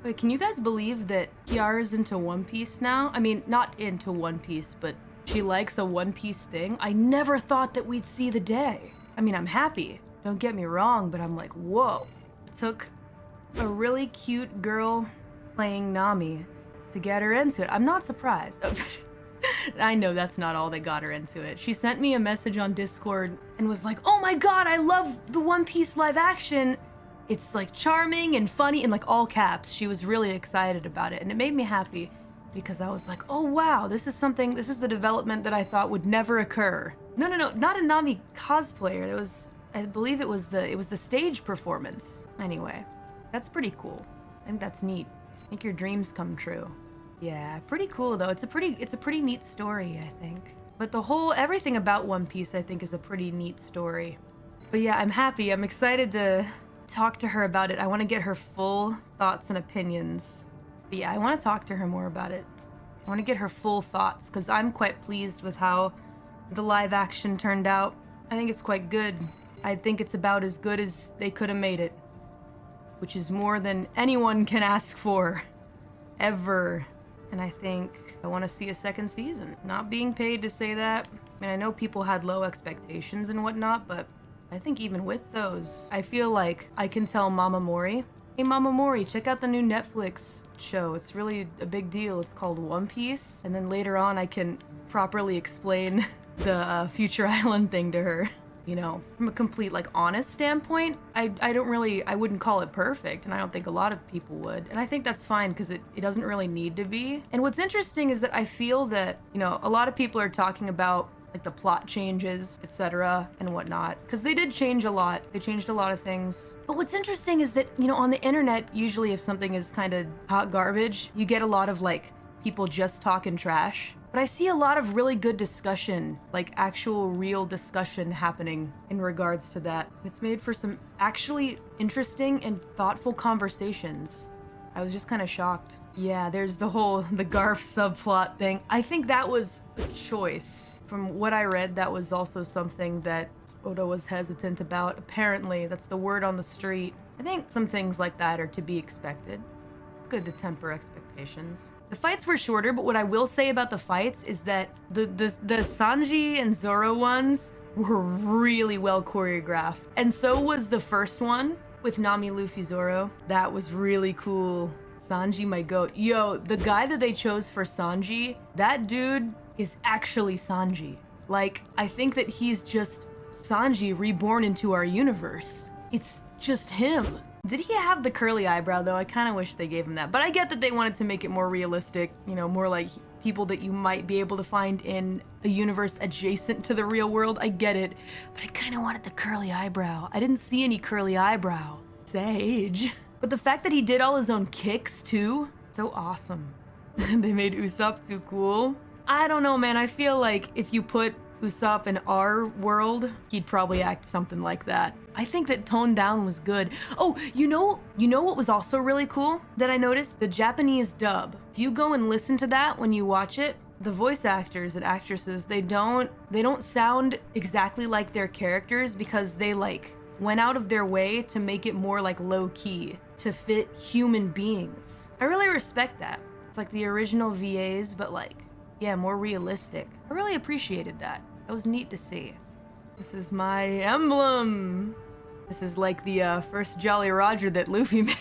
Wait, can you guys believe that Kiara's into One Piece now? I mean, not into One Piece, but she likes a One Piece thing. I never thought that we'd see the day. I mean, I'm happy. Don't get me wrong, but I'm like, whoa. It took a really cute girl playing Nami to get her into it. I'm not surprised. I know that's not all that got her into it. She sent me a message on Discord and was like, oh my god, I love the One Piece live action. It's like charming and funny in like all caps. She was really excited about it and it made me happy because I was like, oh wow, this is the development that I thought would never occur. No, not a Nami cosplayer. It was, I believe it was the stage performance. Anyway, that's pretty cool. I think that's neat. Make your dreams come true. Yeah, pretty cool though. It's a pretty neat story, I think. But everything about One Piece I think is a pretty neat story. But yeah, I'm happy. I'm excited to talk to her about it. I want to get her full thoughts and opinions. But yeah, I want to talk to her more about it. I want to get her full thoughts because I'm quite pleased with how the live action turned out. I think it's quite good. I think it's about as good as they could have made it, which is more than anyone can ask for, ever. And I think I want to see a second season. Not being paid to say that. I mean, I know people had low expectations and whatnot, but I think even with those, I feel like I can tell Mama Mori, hey Mama Mori, check out the new Netflix show. It's really a big deal. It's called One Piece. And then later on, I can properly explain the Future Island thing to her. You know, from a complete, like, honest standpoint, I wouldn't call it perfect, and I don't think a lot of people would. And I think that's fine, because it doesn't really need to be. And what's interesting is that I feel that, you know, a lot of people are talking about, like, the plot changes, etc., and whatnot, because they did change a lot. They changed a lot of things. But what's interesting is that, you know, on the internet, usually if something is kind of hot garbage, you get a lot of, like, people just talking trash. But I see a lot of really good discussion, like actual real discussion happening in regards to that. It's made for some actually interesting and thoughtful conversations. I was just kind of shocked. Yeah, there's the Garf subplot thing. I think that was a choice. From what I read, that was also something that Oda was hesitant about. Apparently, that's the word on the street. I think some things like that are to be expected. It's good to temper expectations. The fights were shorter, but what I will say about the fights is that the Sanji and Zoro ones were really well choreographed. And so was the first one with Nami, Luffy, Zoro. That was really cool. Sanji, my goat. Yo, the guy that they chose for Sanji, that dude is actually Sanji. Like, I think that he's just Sanji reborn into our universe. It's just him. Did he have the curly eyebrow though? I kind of wish they gave him that. But I get that they wanted to make it more realistic, you know, more like people that you might be able to find in a universe adjacent to the real world. I get it. But I kind of wanted the curly eyebrow. I didn't see any curly eyebrow. Sage. But the fact that he did all his own kicks too, so awesome. They made Usopp too cool. I don't know, man. I feel like if you put Usopp in our world, he'd probably act something like that. I think that Toned Down was good. Oh, you know what was also really cool that I noticed? The Japanese dub. If you go and listen to that when you watch it, the voice actors and actresses, they don't sound exactly like their characters because they like went out of their way to make it more like low key to fit human beings. I really respect that. It's like the original VAs, but like, yeah, more realistic. I really appreciated that. That was neat to see. This is my emblem. This is like the first Jolly Roger that Luffy made.